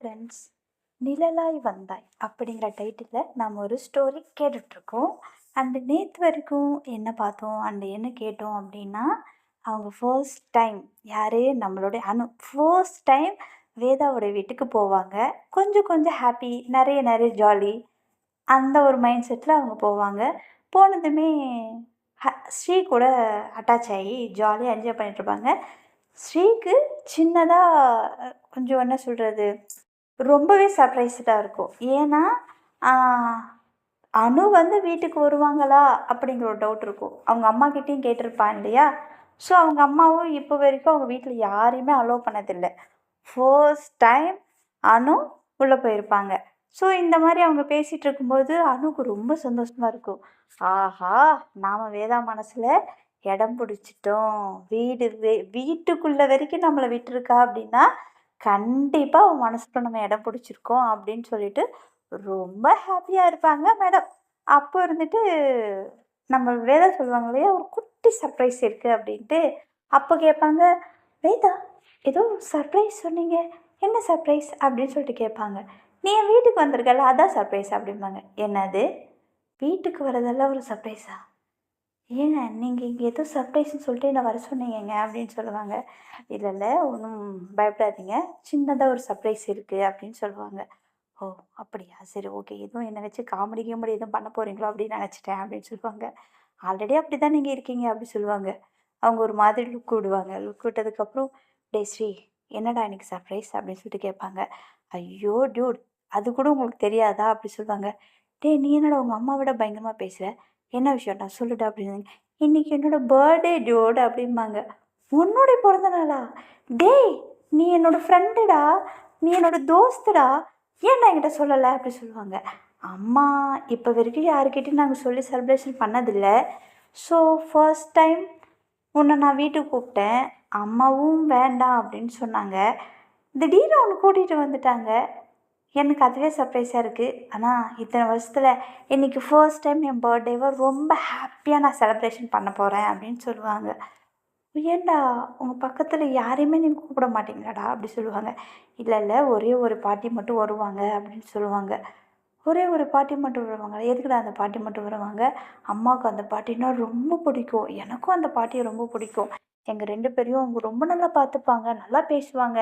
Friends, நிழலாய் வந்தாய் அப்படிங்கிற டைட்டிலில் நாம் ஒரு ஸ்டோரி கேட்டுட்ருக்கோம். அண்டு நேற்று வரைக்கும் என்ன பார்த்தோம் அண்டு என்ன கேட்டோம் அப்படின்னா, அவங்க ஃபர்ஸ்ட் டைம் யார் நம்மளுடைய ஃபர்ஸ்ட் டைம் வேதாவோட வீட்டுக்கு போவாங்க. கொஞ்சம் கொஞ்சம் ஹாப்பி, நிறைய நிறைய ஜாலி, அந்த ஒரு மைண்ட் செட்டில் அவங்க போவாங்க. போனதுமே ஸ்ரீ கூட அட்டாச் ஆகி ஜாலியாக என்ஜாய் பண்ணிகிட்ருப்பாங்க. ஸ்ரீக்கு சின்னதாக கொஞ்சம் என்ன சொல்கிறது, ரொம்பவே சர்ப்ரைஸ்டாக இருக்கும். ஏன்னா அனு வந்து வீட்டுக்கு வருவாங்களா அப்படிங்கிற ஒரு டவுட் இருக்கும். அவங்க அம்மாக்கிட்டேயும் கேட்டிருப்பான் இல்லையா? ஸோ அவங்க அம்மாவும் இப்போ வரைக்கும் அவங்க வீட்டில் யாரையுமே அலோவ் பண்ணதில்லை. ஃபர்ஸ்ட் டைம் அனு உள்ளே போயிருப்பாங்க. ஸோ இந்த மாதிரி அவங்க பேசிகிட்டு இருக்கும்போது அனுக்கு ரொம்ப சந்தோஷமாக இருக்கும். ஆஹா, நாம் வேதா மனசில் இடம் பிடிச்சிட்டோம், வீட்டுக்குள்ளே வரைக்கும் நம்மளை விட்டுருக்கா அப்படின்னா கண்டிப்பாக அவன் மனசுக்குள்ள நம்ம இடம் பிடிச்சிருக்கோம் அப்படின்னு சொல்லிட்டு ரொம்ப ஹாப்பியாக இருப்பாங்க மேடம். அப்போ இருந்துட்டு நம்ம வேதா சொல்லுவாங்க இல்லையா, ஒரு குட்டி சர்ப்ரைஸ் இருக்குது அப்படின்ட்டு. அப்போ கேட்பாங்க, வேதா ஏதோ சர்ப்ரைஸ் சொன்னீங்க, என்ன சர்ப்ரைஸ் அப்படின்னு சொல்லிட்டு கேட்பாங்க. நீ என் வீட்டுக்கு வந்திருக்கல, அதான் சர்ப்ரைஸ் அப்படிம்பாங்க. என்னது, வீட்டுக்கு வரதெல்லாம் ஒரு சர்ப்ரைஸா? ஏங்க நீங்கள் இங்கே ஏதோ சர்ப்ரைஸ்ன்னு சொல்லிட்டு என்ன வர சொன்னீங்கங்க அப்படின்னு சொல்லுவாங்க. இல்லை இல்லை, ஒன்றும் பயப்படாதீங்க, சின்னதாக ஒரு சர்ப்ரைஸ் இருக்குது அப்படின்னு சொல்லுவாங்க. ஓ அப்படியா, சரி ஓகே, எதுவும் என்னை வச்சு காமெடி கிமெடி எதுவும் பண்ண போகிறீங்களோ அப்படின்னு நினச்சிட்டேன் அப்படின்னு சொல்லுவாங்க. ஆல்ரெடி அப்படி தான் நீங்கள் இருக்கீங்க அப்படி சொல்லுவாங்க. அவங்க ஒரு மாதிரி லுக் விடுவாங்க. லுக் விட்டதுக்கப்புறம், டே ஸ்ரீ என்னடா இன்னைக்கு சர்ப்ரைஸ் அப்படின்னு சொல்லிட்டு கேட்பாங்க. ஐயோ டியூட், அது கூட உங்களுக்கு தெரியாதா அப்படி சொல்லுவாங்க. டே நீ என்னடா உங்கள் அம்மா விட பயங்கரமாக பேசுகிற, என்ன விஷயம்டா சொல்லுடா அப்படின்னு. இன்னைக்கு என்னோட பர்த்டே டியூட் அப்படிம்பாங்க. உன்னோடைய பிறந்த நாளா? டேய் நீ என்னோட ஃப்ரெண்டுடா, நீ என்னோட தோஸ்துடா, ஏன்டா என்கிட்ட சொல்லலை அப்படி சொல்லுவாங்க. அம்மா இப்போ வரைக்கும் யாருக்கிட்டையும் நாங்கள் சொல்லி செலிப்ரேஷன் பண்ணதில்லை. ஸோ ஃபர்ஸ்ட் டைம் உன்னை நான் வீட்டுக்கு கூப்பிட்டேன், அம்மாவும் வேண்டாம் அப்படின்னு சொன்னாங்க. திடீர்னு ஒன்று கூட்டிகிட்டு வந்துட்டாங்க. எனக்கு அதுவே சர்ப்ரைஸாக இருக்குது. ஆனால் இத்தனை வருஷத்தில் இன்றைக்கி ஃபர்ஸ்ட் டைம் என் பர்த்டேவை ரொம்ப ஹாப்பியாக நான் செலிப்ரேஷன் பண்ண போகிறேன் அப்படின்னு சொல்லுவாங்க. ஏன்டா உங்கள் பக்கத்தில் யாரையுமே நீங்கள் கூப்பிட மாட்டீங்களாடா அப்படி சொல்லுவாங்க. இல்லை இல்லை, ஒரே ஒரு பாட்டி மட்டும் வருவாங்க அப்படின்னு சொல்லுவாங்க. ஒரே ஒரு பாட்டி மட்டும் வருவாங்க, எதுக்குடா அந்த பாட்டி மட்டும் வருவாங்க? அம்மாவுக்கு அந்த பாட்டினா ரொம்ப பிடிக்கும், எனக்கும் அந்த பாட்டியை ரொம்ப பிடிக்கும். எங்கள் 2 பேரையும் அவங்க ரொம்ப நல்லா பார்த்துப்பாங்க, நல்லா பேசுவாங்க,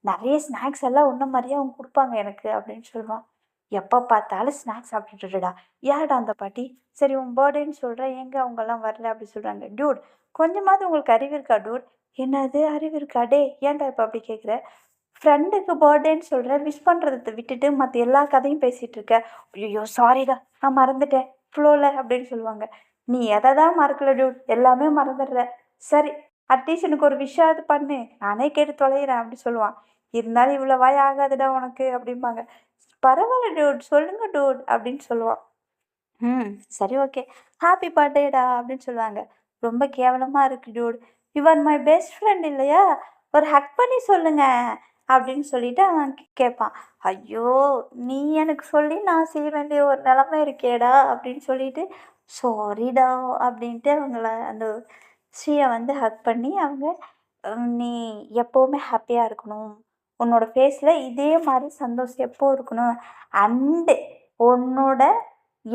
நிறைய ஸ்நாக்ஸ் எல்லாம் ஒன்றை மாதிரியே அவங்க கொடுப்பாங்க எனக்கு அப்படின்னு சொல்லுவான். எப்போ பார்த்தாலும் ஸ்நாக்ஸ் சாப்பிட்டுட்டுடா, யார்டா அந்த பாட்டி? சரி உன் பர்த்டேன்னு சொல்கிறேன், எங்கே அவங்கெல்லாம் வரல அப்படி சொல்கிறாங்க. டியூட் கொஞ்சமாவது உங்களுக்கு அறிவு இருக்கா டியூட்? என்னது அறிவு இருக்கா? டே ஏன்டா இப்போ அப்படி கேட்குற? ஃப்ரெண்டுக்கு பர்த்டேன்னு சொல்கிறேன், விஷ் பண்ணுறத விட்டுட்டு மற்ற எல்லா கதையும் பேசிகிட்டு இருக்க. ஐயோ சாரிடா, நான் மறந்துட்டேன் ஃப்ளோவில் அப்படின்னு சொல்லுவாங்க. நீ எதை தான் மறக்கல டியூட், எல்லாமே மறந்துடுற. சரி அட்லீஸ்ட் எனக்கு ஒரு விஷயம் பண்ணு, நானே கேட்டு தொலைகிறேன் அப்படி சொல்லுவான். இருந்தாலும் இவ்வளோ வாய் ஆகாதுடா உனக்கு அப்படிம்பாங்க. பரவாயில்ல டியூட், சொல்லுங்க டியூட் அப்படின்னு சொல்லுவான். சரி ஓகே, ஹாப்பி பர்த்டேடா அப்படின்னு சொல்லுவாங்க. ரொம்ப கேவலமாக இருக்கு Dude, your my best friend இல்லையா, ஒரு ஹக் பண்ணி சொல்லுங்க அப்படின்னு சொல்லிட்டு அவன் கேட்பான். ஐயோ நீ எனக்கு சொல்லி நான் செய்ய வேண்டிய ஒரு நிலமை இருக்கேடா அப்படின்னு சொல்லிட்டு, சாரிடா அப்படின்ட்டு அவங்கள அந்த ஸ்ரீயை வந்து ஹக் பண்ணி அவங்க, நீ எப்போவுமே ஹாப்பியாக இருக்கணும், உன்னோட ஃபேஸில் இதே மாதிரி சந்தோஷம் எப்போ இருக்கணும், அண்டு உன்னோட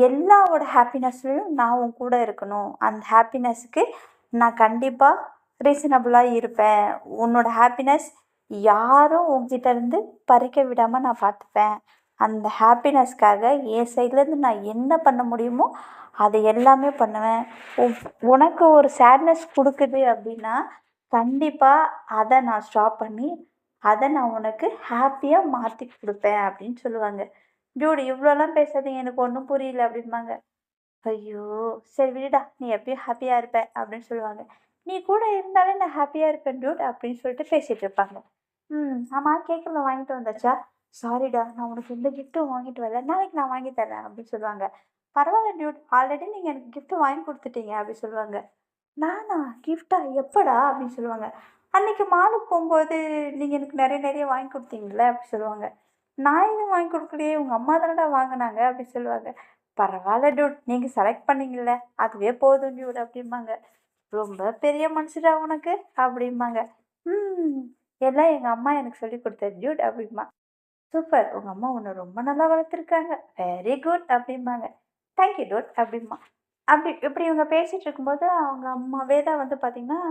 எல்லாவோட ஹாப்பினஸ்லையும் நான் உன் கூட இருக்கணும், அந்த ஹாப்பினஸ்க்கு நான் கண்டிப்பாக ரீசனபுளாக இருப்பேன், உன்னோட ஹாப்பினஸ் யாரும் உங்ககிட்ட இருந்து பறிக்க விடாமல் நான் பார்த்துப்பேன், அந்த ஹாப்பினஸ்க்காக என் சைட்லேருந்து நான் என்ன பண்ண முடியுமோ அதை எல்லாமே பண்ணுவேன். உனக்கு ஒரு சேட்னஸ் கொடுக்குது அப்படின்னா கண்டிப்பாக அதை நான் ஸ்டாப் பண்ணி அதை நான் உனக்கு ஹாப்பியாக மாற்றி கொடுப்பேன் அப்படின்னு சொல்லுவாங்க. டியூட் இவ்வளோலாம் பேசாதீங்க, எனக்கு ஒன்றும் புரியல அப்படிம்பாங்க. ஐயோ சரி விடுடா, நீ எப்பயும் ஹாப்பியாக இருப்ப அப்படின்னு சொல்லுவாங்க. நீ கூட இருந்தாலே நான் ஹாப்பியாக இருப்பேன் டியூட் அப்படின்னு சொல்லிட்டு பேசிகிட்டு இருப்பாங்க. ஆமாம் கேட்கல வாங்கிட்டு வந்தாச்சா? சாரிடா நான் உனக்கு எந்த கிஃப்ட்டும் வாங்கிட்டு வரல, நாளைக்கு நான் வாங்கி தரேன் அப்படின்னு சொல்லுவாங்க. பரவாயில்ல டியூட், ஆல்ரெடி நீங்கள் எனக்கு கிஃப்ட்டு வாங்கி கொடுத்துட்டீங்க அப்படின்னு சொல்லுவாங்க. நானா கிஃப்டா எப்படா அப்படின்னு சொல்லுவாங்க. அன்னைக்கு மாலுக்கு போகும்போது நீங்கள் எனக்கு நிறைய நிறைய வாங்கி கொடுத்தீங்களே அப்படி சொல்லுவாங்க. நான் எதுவும் வாங்கி கொடுக்கலையே, உங்கள் அம்மா தானடா வாங்கினாங்க அப்படி சொல்லுவாங்க. பரவாயில்ல டியூட், நீங்கள் செலக்ட் பண்ணீங்கல்ல அதுவே போதும் டியூட் அப்படிம்பாங்க. ரொம்ப பெரிய மனுஷடா உனக்கு அப்படிம்பாங்க. எல்லாம் எங்கள் அம்மா எனக்கு சொல்லி கொடுத்தது டியூட் அப்படிம்பா. சூப்பர். உங்க அம்மா உன்ன ரொம்ப நல்லா வளர்த்துருக்காங்க. வெரி குட் அப்படிம்பாங்க. தேங்க் யூ டூட் அப்படிம்பா. அப்படி இப்படி இவங்க பேசிட்டு இருக்கும்போது, அவங்க அம்மா வேதா வந்து பார்த்தீங்கன்னா,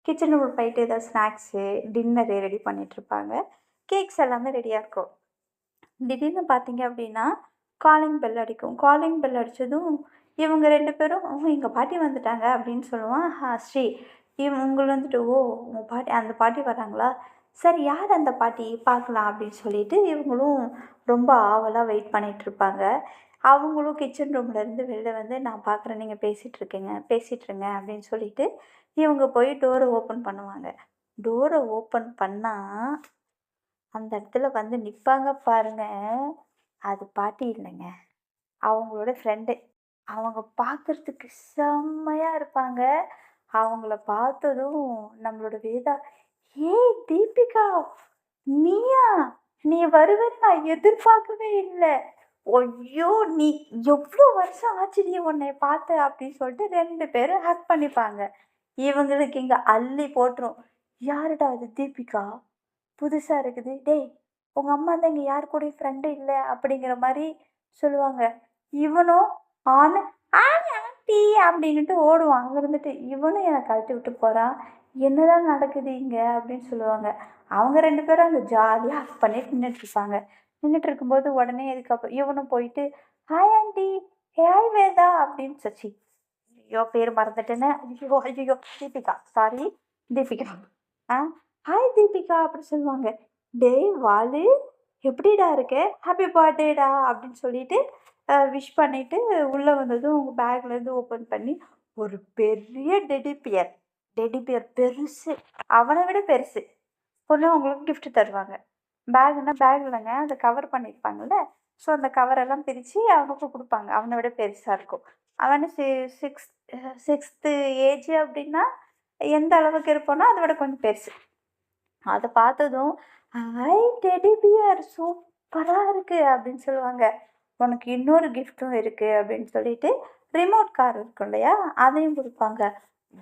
கிச்சனுக்குள்ள போயிட்டு ஏதாவது ஸ்நாக்ஸு, டின்னரு ரெடி பண்ணிட்டுருப்பாங்க. கேக்ஸ் எல்லாமே ரெடியா இருக்கும். திடீர்னு பார்த்தீங்க அப்படின்னா, காலிங் பெல் அடிக்கும். காலிங் பெல் அடிச்சதும், இவங்க 2 பேரும், "ஓ! எங்க பாட்டி வந்துட்டாங்க" அப்படின்னு சொல்லுவான். ஸ்ரீ. இவங்க வந்துட்டு, "ஓ! உங்க பாட்டி அந்த பாட்டி வர்றாங்களா? சரி யார் அந்த பாட்டி? பார்க்கலாம்" அப்படின்னு சொல்லிட்டு, இவங்களும் ரொம்ப ஆவலா வெயிட் பண்ணிட்டுருப்பாங்க. அவங்களும் கிச்சன் ரூம்லேருந்து வெளில வந்து, "நான் பார்க்குறேன் நீங்க பேசிட்டுருங்க" அப்படின்னு சொல்லிட்டு, இவங்க போய் டோர ஓப்பன் பண்ணுவாங்க. டோர ஓப்பன் பண்ணா அந்த இடத்துல வந்து நிப்பாங்க பாருங்க. அது பாட்டி இல்லங்க. அவங்களோட ஃப்ரெண்டு. அவங்க பார்க்கறதுக்கு செம்மையா இருப்பாங்க. அவங்கள பார்த்ததும் நம்மளோட வேதா, "ஏய் தீபிகா! நீயா? நீ வருவேன்னு நான் எதிர்பார்க்கவே இல்ல. ஐயோ! நீ எவ்ளோ வருஷம் ஆச்சுடி உன்னைய பார்த்து" அப்படின்னு சொல்லிட்டு 2 பேரும் ஹக் பண்ணிப்பாங்க. இவங்களுக்கு இங்க அள்ளி போட்டுரும். "யாருடா அது தீபிகா?" புதுசா இருக்குது. "டேய்! உங்க அம்மா தான் இங்க யார் கூடயும் ஃப்ரெண்டு இல்ல." அப்படிங்கிற மாரி சொல்லுவாங்க. இவனும் ஆன்னு ஆன்ட்டி அப்படின்னுட்டு ஓடுவான். அங்க இருந்துட்டு, இவனும் என்ன கழட்டி விட்டு போறான். "என்னதான் நடக்குது இங்க?" அப்படின்னு சொல்லுவாங்க. அவங்க 2 பேரும் அங்க ஜாலியா ஹக் பண்ணிட்டு நின்னுட்டுருப்பாங்க. நின்னுட்டு இருக்கும்போது உடனே இதுக்கப்புறம் இவனும் போயிட்டு, "ஹாய் ஆன்ட்டி. ஹாய் வேதா" அப்படின்னு ஐயோ! பேரு மறந்துட்டேனே. ஐயோ! ஐயய்யோ! தீபிகா. சாரி. தீபிகா. ஆ ஹாய் தீபிகா அப்படி சொல்லுவாங்க. "டேய் வாலு எப்படிடா இருக்க? ஹாப்பி பர்த்டேடா" அப்படின்னு சொல்லிட்டு விஷ் பண்ணிட்டு உள்ள வந்ததும் உங்க பேக்லேருந்து ஓப்பன் பண்ணி ஒரு பெரிய டெடி பியர் பெருசு. அவன விட பெருசு. ஒண்ணு உங்களுக்கு கிஃப்ட் தருவாங்க. பேக்னா பேக் இல்லங்க. அத கவர் பண்ணியிருப்பாங்கல்ல. ஸோ அந்த கவரெல்லாம் பிரிச்சு அவனுக்கு குடுப்பாங்க. அவன விட பெருசா இருக்கும். அவனு சிக்ஸ் 6த்து ஏஜ் அப்படின்னா, எந்த அளவுக்கு இருப்பானோ அத விட கொஞ்சம் பெருசு. அத பார்த்ததும், "ஹாய் டெடி பியர் சூப்பரா இருக்கு" அப்படின்னு சொல்லுவாங்க. "உனக்கு இன்னொரு கிஃப்ட்டும் இருக்கு" அப்படின்னு சொல்லிட்டு, ரிமோட் கார் இருக்கும் இல்லையா? அதையும் குடுப்பாங்க.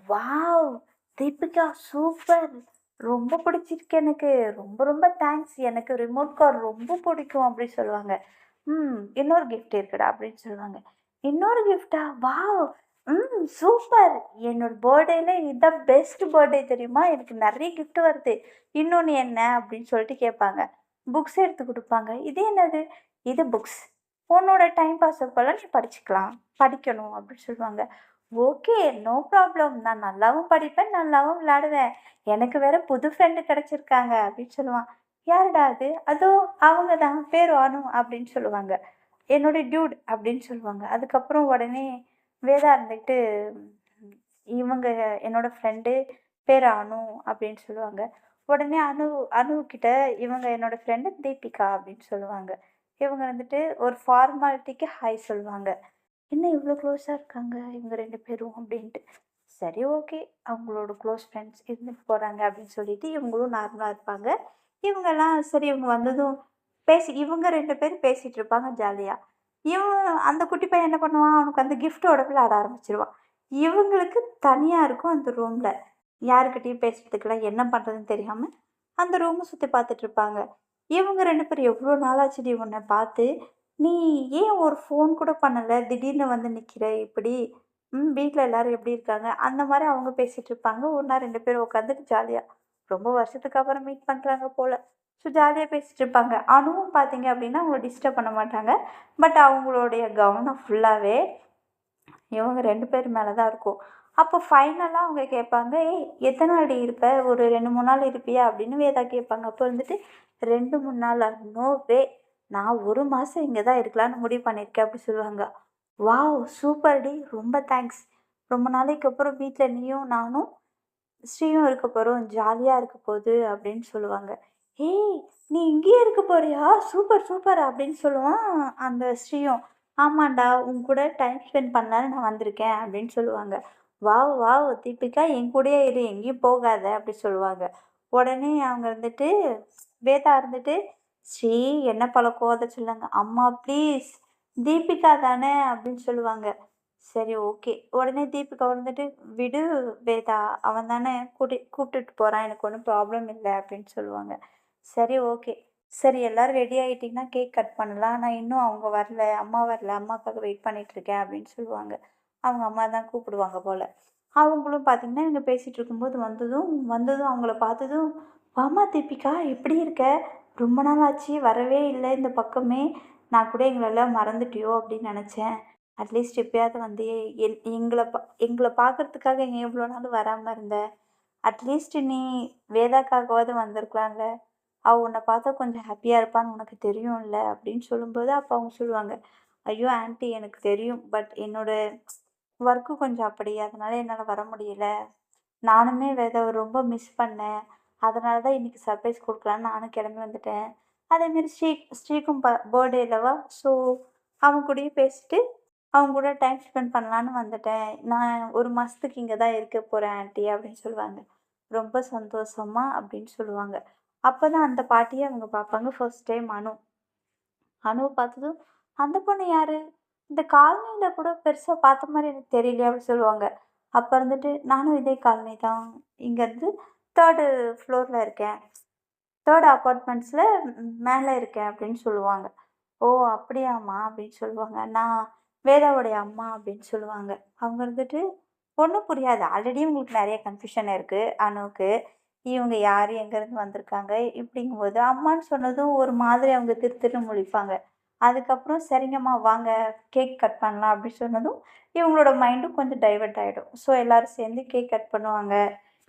வாவ்! தீபிகா சூப்பர்! ரொம்ப பிடிச்சிருக்கு எனக்கு. ரொம்ப ரொம்ப தேங்க்ஸ். எனக்கு ரிமோட் கார் ரொம்ப பிடிக்கும் அப்படி சொல்லுவாங்க. இன்னொரு கிஃப்ட் இருக்குடா அப்படின்னு சொல்லுவாங்க. இன்னொரு கிஃப்ட்டா? வாவ்! சூப்பர்! என்னோட பர்த்டேல இதான் பெஸ்ட் பர்த்டே தெரியுமா? எனக்கு நெறைய கிஃப்ட் வருது. இன்னொன்னு என்ன? அப்படின்னு சொல்லிட்டு கேட்பாங்க. புக்ஸ் எடுத்து குடுப்பாங்க. இது என்னது? இது புக்ஸ். உன்னோட டைம் பாஸ் அப்பலாம் நீ படிச்சுக்கலாம். படிக்கணும் அப்படின்னு சொல்லுவாங்க. ஓகே. No problem. நான் நல்லாவும் படிப்பேன், நல்லாவும் விளையாடுவேன். எனக்கு வேற புது ஃப்ரெண்டு கிடைச்சிருக்காங்க அப்படின்னு சொல்லுவான். யாருடா அது? அதோ அவங்க தான். பேரு அனு அப்படின்னு சொல்லுவாங்க. என்னோட டியூட் அப்படின்னு சொல்லுவாங்க. அதுக்கப்புறம் உடனே வேதா இருந்துக்கிட்டு, ம், இவங்க என்னோட ஃப்ரெண்டு பேரு அனு அப்படின்னு சொல்லுவாங்க. உடனே அனுகிட்ட இவங்க என்னோட ஃப்ரெண்டு தீபிகா அப்படின்னு சொல்லுவாங்க. இவங்க வந்துட்டு ஒரு ஃபார்மாலிட்டிக்கு ஹாய் சொல்லுவாங்க. என்ன இவ்வளோ க்ளோஸா இருக்காங்க இவங்க 2 பேரும் அப்படின்ட்டு. சரி ஓகே. அவங்களோட க்ளோஸ் ஃப்ரெண்ட்ஸ் இருந்துட்டு போறாங்க அப்படின்னு சொல்லிட்டு இவங்களும் நார்மலா இருப்பாங்க. இவங்கலாம் சரி இவங்க வந்ததும் இவங்க 2 பேரும் பேசிட்டு இருப்பாங்க ஜாலியா. அந்த குட்டி பையன் என்ன பண்ணுவான், அவனுக்கு அந்த கிஃப்ட்டோட விளையாட ஆரம்பிச்சுருவான். இவங்களுக்கு தனியா இருக்கும் அந்த ரூம்ல. யார்கிட்டயும் பேசுறதுக்குலாம் என்ன பண்றதுன்னு தெரியாம, அந்த ரூம சுத்தி பார்த்துட்டு இருப்பாங்க. இவங்க 2 பேரும் "எவ்ளோ நாளாச்சுடி உன்ன பார்த்து. நீ ஏன் ஒரு ஃபோன் கூட பண்ணல? திடீர்னு வந்து நிக்கிற இப்படி. வீட்ல எல்லாரும் எப்படி இருக்காங்க?" அந்த மாரி அவங்க பேசிட்டு இருப்பாங்க. ஒண்ணா 2 பேரும் உட்காந்துட்டு ஜாலியா. ரொம்ப வருஷத்துக்கு அப்புறம் மீட் பண்றாங்க போல. ஸோ ஜாலியா பேசிட்டு இருப்பாங்க. அனுவும் பார்த்தீங்க அப்படின்னா, அவங்கள டிஸ்டர்ப் பண்ண மாட்டாங்க. பட் அவங்களுடைய கவனம் ஃபுல்லாவே இவங்க 2 பேர் மேல தான் இருக்கும். அப்போ ஃபைனலா அவங்க கேட்பாங்க, "ஏய் எத்தன நாள்டி இருப்ப? ஒரு 2, 3 நாள் இருப்பியா?" அப்படின்னு வேதா கேட்பாங்க. அப்போ வந்துட்டு 2, 3 நாளா? No way! நான் 1 மாசம் இங்க தான் இருக்கலான்னு முடிவு பண்ணியிருக்கேன் அப்படி சொல்லுவாங்க. வாவ்! சூப்பர்டி! ரொம்ப தேங்க்ஸ். ரொம்ப நாளைக்கு அப்புறம் வீட்ல நீயும், நானும், ஸ்ரீயும் இருக்க போறோம். ஜாலியா இருக்க போகுது அப்படின்னு சொல்லுவாங்க. "ஏய்! நீ இங்கேயே இருக்க போறியா? சூப்பர், சூப்பர்" அப்படின்னு சொல்லுவான் அந்த ஸ்ரீயும். "ஆமான்டா, உன் கூட டைம் ஸ்பெண்ட் பண்ணலான்னு நான் வந்திருக்கேன்" அப்படின்னு சொல்லுவாங்க. "வாவ்! வாவ்! தீபிகா என் கூடயே இரு, எங்கேயும் போகாத" அப்படி சொல்லுவாங்க. உடனே அவங்க இருந்துட்டு வேதா இருந்துட்டு, "ஸ்ரீ என்ன பழக்கம் அத சொல்லுங்க." "அம்மா ப்ளீஸ், தீபிகா தானே" அப்படின்னு சொல்லுவாங்க. சரி ஓகே. உடனே தீபிகா வந்துட்டு, "விடு வேதா, அவன் தானே கூட்டிட்டு போறான். எனக்கு ஒண்ணும் ப்ராப்ளம் இல்ல" அப்படின்னு சொல்லுவாங்க. சரி ஓகே. சரி எல்லாரும் ரெடி ஆகிட்டிங்கன்னா கேக் கட் பண்ணலாம். நான் இன்னும் அவங்க வரல, அம்மா வரல, அம்மாக்காக வெயிட் பண்ணிகிட்ருக்கேன் அப்படின்னு சொல்லுவாங்க. அவங்க அம்மா தான் கூப்பிடுவாங்க போல். அவங்களும் பார்த்திங்கன்னா இவங்க பேசிகிட்டு இருக்கும்போது வந்ததும் அவங்கள பார்த்ததும், "வாம்மா தீபிகா எப்படி இருக்க? ரொம்ப நாள் ஆச்சு வரவே இல்லை இந்த பக்கமே. நான் கூட எங்களெல்லாம் மறந்துட்டியோ அப்படின்னு நினச்சேன். அட்லீஸ்ட் எப்பயாவது வந்து எங்களை பார்க்கறதுக்காக ஏன் இவ்வளோ நாள் வராமல் இருந்த? அட்லீஸ்ட் நீ வேதாக்காகவாவது வந்திருக்கலாம்ல. அவ உன்னை பார்த்தா கொஞ்சம் ஹாப்பியாக இருப்பான்னு உனக்கு தெரியும்ல அப்படின்னு சொல்லும்போது, அப்போ அவங்க சொல்லுவாங்க, ஐயோ ஆன்ட்டி எனக்கு தெரியும். பட் என்னோட ஒர்க்கு கொஞ்சம் அப்படி. அதனால என்னால் வர முடியல. நானுமே வேதாவை ரொம்ப மிஸ் பண்ணேன். அதனால தான் இன்னைக்கு சர்ப்ரைஸ் குடுக்கலான்னு நானும் கிளம்பி வந்துட்டேன். அதேமாரி ஸ்ரீக்கும் பர்த்டே அல்லவா? ஸோ அவன் கூடயும் பேசிட்டு, அவங்க கூட டைம் ஸ்பெண்ட் பண்ணலான்னு வந்துட்டேன். நான் 1 மாசத்துக்கு இங்க தான் இருக்க போறேன் ஆன்ட்டி அப்படின்னு சொல்லுவாங்க. ரொம்ப சந்தோஷமா அப்படின்னு சொல்லுவாங்க. அப்பதான் அந்த பாட்டிய அவங்க பார்ப்பாங்க. ஃபர்ஸ்ட் டைம் அனு. அனுவ பார்த்ததும், "அந்த பொண்ணு யாரு? இந்த காலனில கூட பெருசா பார்த்த மாரி எனக்கு தெரியலையே" அப்படி சொல்லுவாங்க. அப்ப இருந்துட்டு, "நானும் இதே காலனி தான். இங்கருந்து 3 ஃப்ளோர்ல இருக்கேன். 3 அபார்ட்மெண்ட்ஸ்ல மேல இருக்கேன்" அப்படின்னு சொல்லுவாங்க. "ஓ! அப்படியாம்மா" அப்படின்னு சொல்லுவாங்க. "நான் வேதாவுடைய அம்மா" அப்படின்னு சொல்லுவாங்க. அவங்க இருந்துட்டு, ஒண்ணும் புரியாது. ஆல்ரெடி உங்களுக்கு நெறைய கன்ஃப்யூஷன் இருக்கு அனுவுக்கு. இவங்க யாரு? எங்கேருந்து வந்திருக்காங்க? இப்படிங்கும்போது, அம்மான்னு சொன்னதும் ஒரு மாதிரி அவங்க திரு திருன்னு முழிப்பாங்க. அதுக்கப்புறம் சரிங்கம்மா வாங்க கேக் கட் பண்ணலாம் அப்படி சொன்னதும், இவங்களோட மைண்டும் கொஞ்சம் டைவர்ட் ஆயிடும். ஸோ எல்லாரும் சேர்ந்து கேக் கட் பண்ணுவாங்க.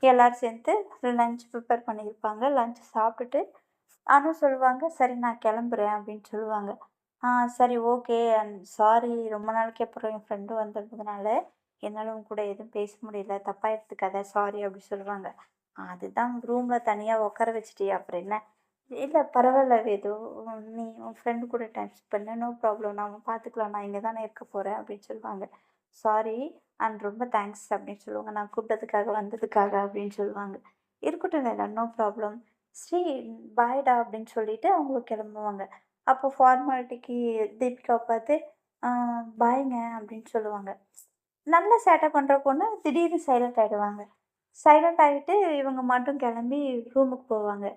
எல்லாரும் சேர்ந்து லஞ்ச் ப்ரிப்பேர் பண்ணியிருப்பாங்க. லஞ்ச் சாப்பிட்டுட்டு அனு சொல்லுவாங்க, "சரி நான் கிளம்புறேன்" அப்படின்னு சொல்லுவாங்க. "ஆ சரி ஓகே. அண்ட் சாரி ரொம்ப நாளைக்கு அப்புறம் என் ஃப்ரெண்டு வந்திருந்ததுனால, என்னால உங்க கூட எதுவும் பேச முடியல. தப்பா எடுத்துக்காத சாரி" அப்படி சொல்லுவாங்க. "அதுதான் ரூம்ல தனியா உட்கார வச்சுட்டியே அப்புறம் என்ன?" "இல்ல பரவால்ல வேது. நீ உன் ஃப்ரெண்டு கூட டைம் ஸ்பெண்ட் பண்ணு. No problem. நாம பார்த்துக்கலாம். நான் இங்க தானே இருக்க போறேன்" அப்படின்னு சொல்லுவாங்க. "சாரி அண்ட் ரொம்ப தேங்க்ஸ்" அப்படின்னு சொல்லுவாங்க. "நான் கூப்பிட்டதுக்காக, வந்ததுக்காக" அப்படின்னு சொல்லுவாங்க. "இருக்கட்டும் வேதா, நோ ப்ராப்ளம். ஸ்ரீ பாய்டா" அப்படின்னு சொல்லிட்டு அவங்களும் கிளம்புவாங்க. அப்போ ஃபார்மாலிட்டிக்கு தீபிகாவ பார்த்து, "ஆ பாய்ங்க" அப்படின்னு சொல்லுவாங்க. நல்ல சேட்டை பண்ற பொண்ணு திடீர்னு சைலண்ட் ஆயிடுவாங்க. சைலண்ட் ஆயிட்டு இவங்க மட்டும் கிளம்பி ரூமுக்கு போவாங்க.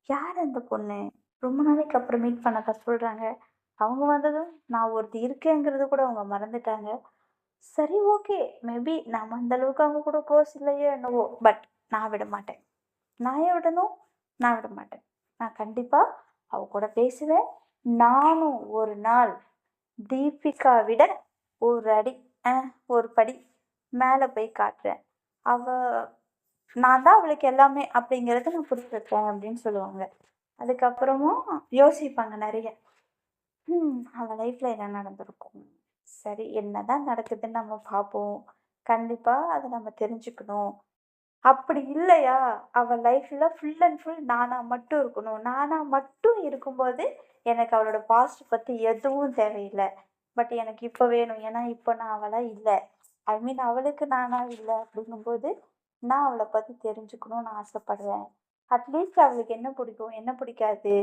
யார் அந்த பொண்ணு? ரொம்ப நாளைக்கு அப்புறம் மீட் பண்ணதா சொல்றாங்க. அவங்க வந்ததும் நான் ஒருத்தி இருக்கேங்கிறது கூட அவங்க மறந்துட்டாங்க. சரி ஓகே. மேபி நாம அந்த அளவுக்கு அவங்க கூட க்ளோஸ் இல்லையோ என்னவோ! பட் நான் விட மாட்டேன். நான் ஏன் விடணும்? நான் விட மாட்டேன். நான் கண்டிப்பா அவ கூட பேசுவேன். நானும் ஒரு நாள் தீபிகா விட ஒரு அடி ஒரு படி மேல போய் காட்டுறேன். அவ நான் தான் அவளுக்கு எல்லாமே அப்படிங்கிறத நான் புரிய வைப்பேன் அப்படின்னு சொல்லுவாங்க. அதுக்கப்புறமும் யோசிப்பாங்க நெறைய. அவ லைஃப்ல என்ன நடந்திருக்கும்? சரி என்னதான் நடக்குதுன்னு நம்ம பார்ப்போம். கண்டிப்பா அத நம்ம தெரிஞ்சுக்கணும். அப்படி இல்லையா, அவ லைஃப்ல ஃபுல் அண்ட் ஃபுல் நானா மட்டும் இருக்கணும். நானா மட்டும் இருக்கும்போது, எனக்கு அவளோட பாஸ்ட் பத்தி எதுவும் தேவையில்ல. பட் எனக்கு இப்ப வேணும். ஏன்னா, இப்ப நான் அவளா இல்ல. ஐ மீன் அவளுக்கு நானா இல்ல அப்படிங்கும்போது, நான் அவள பத்தி தெரிஞ்சுக்கணும்னு ஆசைப்படுறேன். அட்லீஸ்ட் அவளுக்கு என்ன பிடிக்கும்? என்ன பிடிக்காது?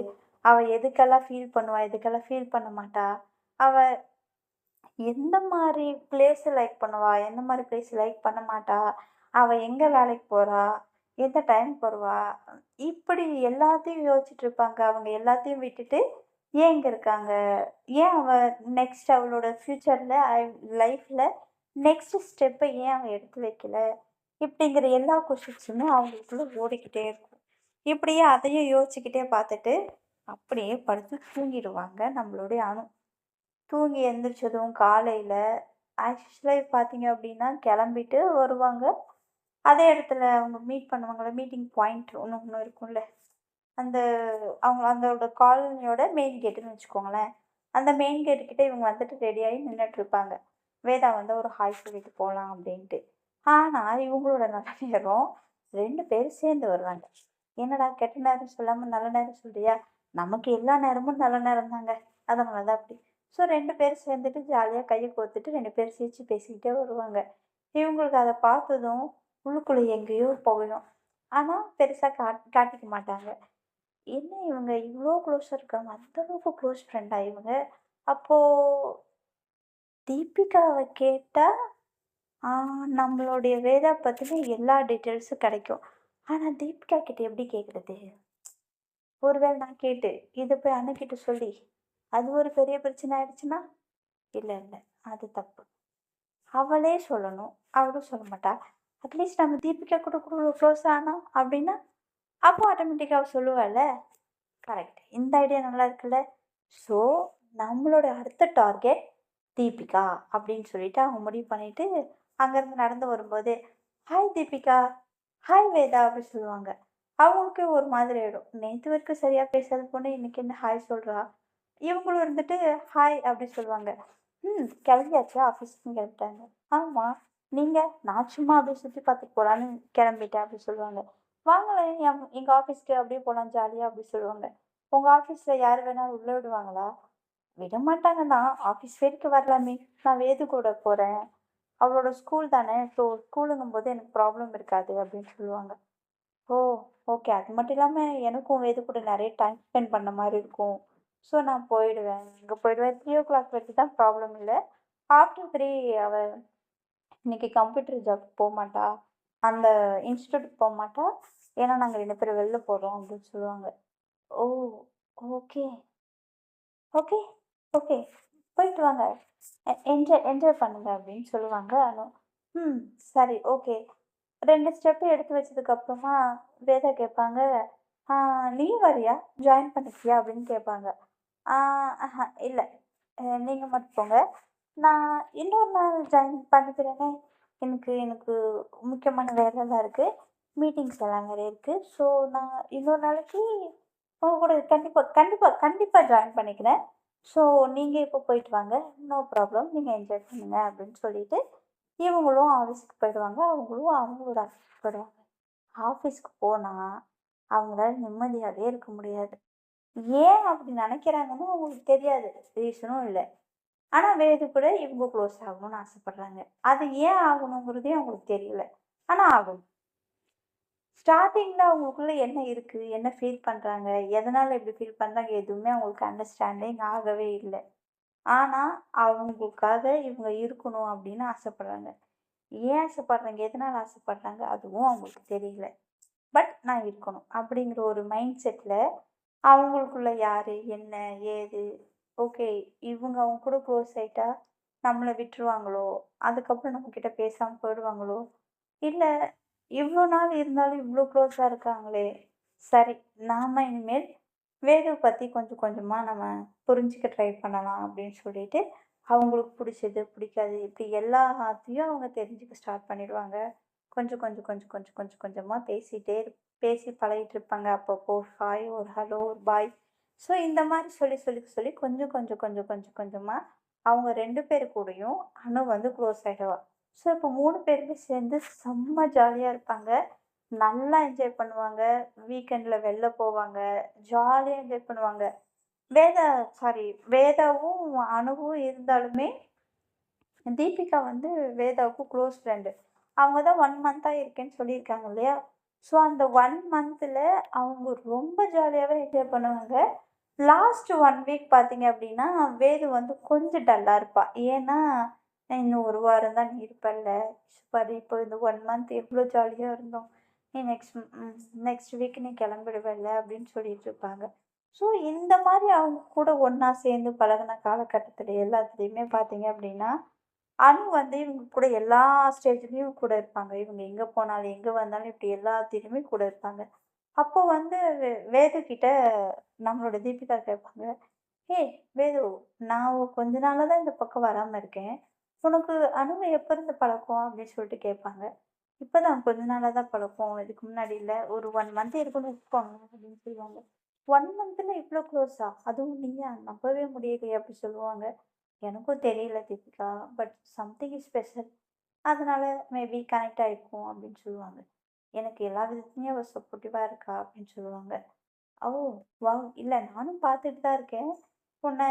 அவ எதுக்கெல்லாம் ஃபீல் பண்ணுவா? எதுக்கெல்லாம் ஃபீல் பண்ண மாட்டா? அவ எந்த மாரி பிளேஸ லைக் பண்ணுவா? எந்த மாரி பிளேஸ் லைக் பண்ண மாட்டா? அவ எங்க வேலைக்கு போறா? எந்த டைம்க்கு வருவா? இப்படி எல்லாத்தையும் யோசிச்சுட்டு இருப்பாங்க. அவங்க எல்லாத்தையும் விட்டுட்டு, ஏன் இங்க இருக்காங்க? ஏன் அவ நெக்ஸ்ட் அவளோட ஃப்யூச்சர்ல லைஃப்ல நெக்ஸ்ட் ஸ்டெப்ப ஏன் அவ எடுத்து வைக்கல? இப்படிங்கிற எல்லா கொஷின்ஸுமே அவங்களுக்குள்ள ஓடிக்கிட்டே இருக்கும். இப்படியே அதையும் யோசிச்சுக்கிட்டே பார்த்துட்டு, அப்படியே படுத்து தூங்கிடுவாங்க நம்மளுடைய அனு. தூங்கி எந்திரிச்சதும் காலையில ஆக்சுவலா பார்த்தீங்க அப்படின்னா, கிளம்பிட்டு வருவாங்க. அதே இடத்துல அவங்க மீட் பண்ணுவாங்கல்ல, மீட்டிங் பாயிண்ட் ஒண்ணு இருக்கும்ல. அந்த அவங்க அதோட காலனியோட மெயின் கேட்டுன்னு வச்சுக்கோங்களேன். அந்த மெயின் கேட் கிட்ட இவங்க வந்துட்டு ரெடியாகி நின்னுட்ருப்பாங்க. வேதா வந்து ஒரு ஹாய் சொல்லிட்டு போலாம் அப்படின்ட்டு. ஆனா, இவங்களோட நல்ல நேரம் 2 பேரும் சேர்ந்து வருவாங்க. "என்னடா கெட்ட நேரம் சொல்லாம நல்ல நேரம் சொல்றியா?" நமக்கு எல்லா நேரமும் நல்ல நேரம் தாங்க. அதனால தான் அப்படி. ஸோ 2 பேரும் சேர்ந்துட்டு ஜாலியா கைய கோர்த்துட்டு 2 பேரும் சிரிச்சு பேசிக்கிட்டே வருவாங்க. இவங்களுக்கு அத பார்த்ததும் உள்ளுக்குள்ள எங்கேயோ புகையும். ஆனா, பெருசா காட்டிக்க மாட்டாங்க. என்ன இவங்க இவ்ளோ க்ளோஸா இருக்காங்க. அந்த அளவுக்கு க்ளோஸ் ஃப்ரெண்டா இவங்க? அப்போ தீபிகாவ கேட்டா, ஆ நம்மளுடைய வேதா பத்தின எல்லா டீட்டெயில்ஸும் கிடைக்கும். ஆனா, தீபிகா கிட்ட எப்படி கேட்கறது? ஒருவேளை நான் கேட்டு, இத போய் அண்ணன்கிட்ட சொல்லி, அது ஒரு பெரிய பிரச்சனை ஆயிடுச்சுன்னா? இல்ல, இல்ல. அது தப்பு. அவளே சொல்லணும். அவளும் சொல்ல மாட்டா. அட்லீஸ்ட் நம்ம தீபிகா கூட கூட க்ளோஸ் ஆனோம் அப்டின்னா, அப்போ ஆட்டோமேட்டிக்கா அவ சொல்லுவாள்ல. கரெக்ட். இந்த ஐடியா நல்லா இருக்குல்ல. ஸோ, நம்மளோட அடுத்த டார்கெட் தீபிகா அப்படின்னு சொல்லிட்டு அவங்க முடிவு பண்ணிட்டு, அங்கேருந்து நடந்து வரும்போது, "ஹாய் தீபிகா, ஹாய் வேதா" அப்படி சொல்லுவாங்க. அவங்களுக்கு ஒரு மாதிரி ஆயிடும். நேத்து வரைக்கும் சரியா பேசாத பொண்ணு இன்னைக்கு என்ன ஹாய் சொல்றா? இவங்களும் இருந்துட்டு ஹாய் அப்படி சொல்லுவாங்க. கிளம்பியாச்சா? ஆஃபீஸ்க்கு கிளம்பிட்டாங்க. ஆமா. நீங்க? நான் சும்மா அப்படியே சுத்தி பார்த்துட்டு போலான்னு கிளம்பிட்டேன் அப்படி சொல்லுவாங்க. வாங்களேன் எங்க ஆஃபீஸ்க்கு அப்படியே போலாம் ஜாலியா அப்படி சொல்லுவாங்க. உங்க ஆஃபீஸ்ல யார் வேணாலும் உள்ள விடுவாங்களா? விடமாட்டாங்க தான். ஆஃபீஸ் வரைக்கும் வரலாமே! நான் வேது கூட போறேன். அவளோட ஸ்கூல் தானே! ஸோ ஸ்கூலுங்கும்போது எனக்கு ப்ராப்ளம் இருக்காது அப்படின்னு சொல்லுவாங்க. ஓ! ஓகே. அது மட்டும் இல்லாம எனக்கும் வேது கூட நெறைய டைம் ஸ்பெண்ட் பண்ண மாரி இருக்கும். ஸோ நான் போயிடுவேன். அங்க போயிடுவேன். 3:00 வரைக்கும் தான் ப்ராப்ளம் இல்ல. ஆஃப்டர் 3 அவ இன்னைக்கு கம்ப்யூட்டர் ஜாப் போமாட்டா. அந்த இன்ஸ்டிடியூட்க்கு போமாட்டா. ஏன்னா நாங்க 2 பேரும் வெளில போறோம் அப்படின்னு சொல்லுவாங்க. ஓ! ஓகே. Okay, okay. போயிட்டு வாங்க. என்ஜாய் என்ஜாய் பண்ணுங்க அப்படின்னு சொல்லுவாங்க அனு. ம். சரி, ஓகே. 2 ஸ்டெப் எடுத்து வச்சதுக்கப்புறமா வேதா கேட்பாங்க, "ஆ நீயும் வரியா? ஜாயின் பண்ணிக்கிறியா?" அப்படின்னு கேட்பாங்க. "ஆ இல்ல. நீங்க மட்டும் போங்க. நான் இன்னொரு நாள் ஜாயின் பண்ணிக்கிறேனே. எனக்கு எனக்கு முக்கியமான வேலைலாம் இருக்கு. மீட்டிங்ஸ் எல்லாம் வேற இருக்கு. ஸோ நான் இன்னொரு நாளைக்கு உங்க கூட கண்டிப்பா கண்டிப்பா கண்டிப்பா ஜாயின் பண்ணிக்கிறேன். ஸோ நீங்க இப்போ போயிட்டு வாங்க. No problem. நீங்க என்ஜாய் பண்ணுங்க." அப்படின்னு சொல்லிட்டு இவங்களும் ஆஃபீஸ்க்கு போயிடுவாங்க. அவங்களும் அவங்களோட ஆஃபீஸ்க்கு போயிடுவாங்க. ஆஃபீஸ்க்கு போனா, அவங்களால நிம்மதியாவே இருக்க முடியாது. ஏன் அப்படி நெனைக்கிறாங்கன்னு அவங்களுக்கு தெரியாது. ரீசனும் இல்ல. ஆனா வேது கூட இவங்க க்ளோஸ் ஆகணும்னு ஆசைப்படுறாங்க. அது ஏன் ஆகணுங்கிறதே அவங்களுக்கு தெரியல. ஆனா ஆகணும். ஸ்டார்ட்டிங்ல அவங்களுக்குள்ள என்ன இருக்கு? என்ன ஃபீல் பண்றாங்க? எதனால இப்படி ஃபீல் பண்றாங்க? எதுவுமே அவங்களுக்கு அண்டர்ஸ்டாண்டிங் ஆகவே இல்ல. ஆனா, அவங்களுக்காக இவங்க இருக்கணும் அப்படின்னு ஆசைப்படுறாங்க. ஏன் ஆசைப்படுறாங்க? எதனால ஆசைப்படுறாங்க? அதுவும் அவங்களுக்கு தெரியல. பட் நான் இருக்கணும். அப்படிங்கிற ஒரு மைண்ட் செட்ல அவங்களுக்குள்ள யாரு? என்ன? ஏது? ஓகே. இவங்க அவங்க கூட க்ளோஸ் ஆயிட்டா, நம்மள விட்டுருவாங்களோ? அதுக்கப்புறம் நம்மகிட்ட பேசாம போயிடுவாங்களோ? இல்ல, இவ்ளோ நாள் இருந்தாலும் இவ்ளோ க்ளோஸா இருக்காங்களே! சரி, நாம இனிமேல் வேது பத்தி கொஞ்சம் கொஞ்சமா நம்ம புரிஞ்சுக்க ட்ரை பண்ணலாம் அப்படின்னு சொல்லிட்டு, அவங்களுக்கு புடிச்சது, பிடிக்காது இப்படி எல்லாத்தையும் அவங்க தெரிஞ்சுக்க ஸ்டார்ட் பண்ணிடுவாங்க. கொஞ்சம் கொஞ்சம் கொஞ்சம் கொஞ்சம் கொஞ்சம் கொஞ்சமா பேசி பழகிட்டு இருப்பாங்க. அப்பப்போ ஒரு ஹாய், ஒரு ஹலோ, ஒரு பாய். ஸோ இந்த மாரி சொல்லி சொல்லி சொல்லி கொஞ்சம் கொஞ்சம் கொஞ்சம் கொஞ்சம் கொஞ்சமா அவங்க 2 பேரு கூடயும் அனு வந்து க்ளோஸ் ஆயிடுவா. ஸோ இப்போ 3 பேருமே சேர்ந்து செம்ம ஜாலியா இருப்பாங்க. நல்லா என்ஜாய் பண்ணுவாங்க. வீக்கெண்ட்ல வெளில போவாங்க. ஜாலியா என்ஜாய் பண்ணுவாங்க. வேதா சாரி வேதாவும், அனுவும் இருந்தாலுமே, தீபிகா வந்து வேதாவுக்கு க்ளோஸ் ஃப்ரெண்டு. அவங்க தான் 1 மந்த்தா இருக்கேன்னு சொல்லியிருக்காங்க இல்லையா? ஸோ அந்த 1 மந்த்ல அவங்க ரொம்ப ஜாலியாவே என்ஜாய் பண்ணுவாங்க. லாஸ்ட் 1 வீக் பார்த்தீங்க அப்படின்னா, வேது வந்து கொஞ்சம் டல்லா இருப்பா. ஏன்னா, "இன்னும் 1 வாரம் தான் நீ இருப்பல்ல. பாரு இப்போ இந்த 1 மந்த் எவ்ளோ ஜாலியா இருந்தோம். நீ நெக்ஸ்ட் வீக் நீ கிளம்பிடுவல்ல" அப்படின்னு சொல்லிட்டு இருப்பாங்க. ஸோ இந்த மாரி அவங்க கூட ஒண்ணா சேர்ந்து பழகுன காலகட்டத்தில எல்லாத்துலயுமே பார்த்தீங்க அப்படின்னா, அனு வந்து இவங்க கூட எல்லா ஸ்டேஜ்லயும் கூட இருப்பாங்க. இவங்க எங்க போனாலும், எங்க வந்தாலும் இப்படி எல்லாத்துலயுமே கூட இருப்பாங்க. அப்போ வந்து வேது கிட்ட நம்மளோட தீபிகா கேட்பாங்க, "ஏய் வேது, நான் கொஞ்ச நாளா தான் இந்த பக்கம் வராம இருக்கேன். உனக்கு அனுவ எப்ப இருந்து பழக்கம்?" அப்படின்னு சொல்லிட்டு கேட்பாங்க. "இப்பதான் கொஞ்ச நாளா தான் பழக்கம். இதுக்கு முன்னாடி இல்ல. ஒரு 1 மந்த் இருக்கும்னு வச்சுக்கோங்க" அப்படின்னு சொல்லுவாங்க. 1 மந்த்ல இவ்ளோ க்ளோஸா? அதுவும் நீயா? நம்பவே முடியலையே அப்படி சொல்லுவாங்க. எனக்கும் தெரியல Deepika. But something is special. அதனால மேபி கனெக்ட் ஆயிருக்கும் அப்படின்னு சொல்லுவாங்க. எனக்கு எல்லா விதத்துலயும் அவ சப்போர்ட்டிவா இருக்கா அப்படின்னு சொல்லுவாங்க. ஓ! வாவ்! இல்ல நானும் பார்த்துட்டு தான் இருக்கேன். உன்ன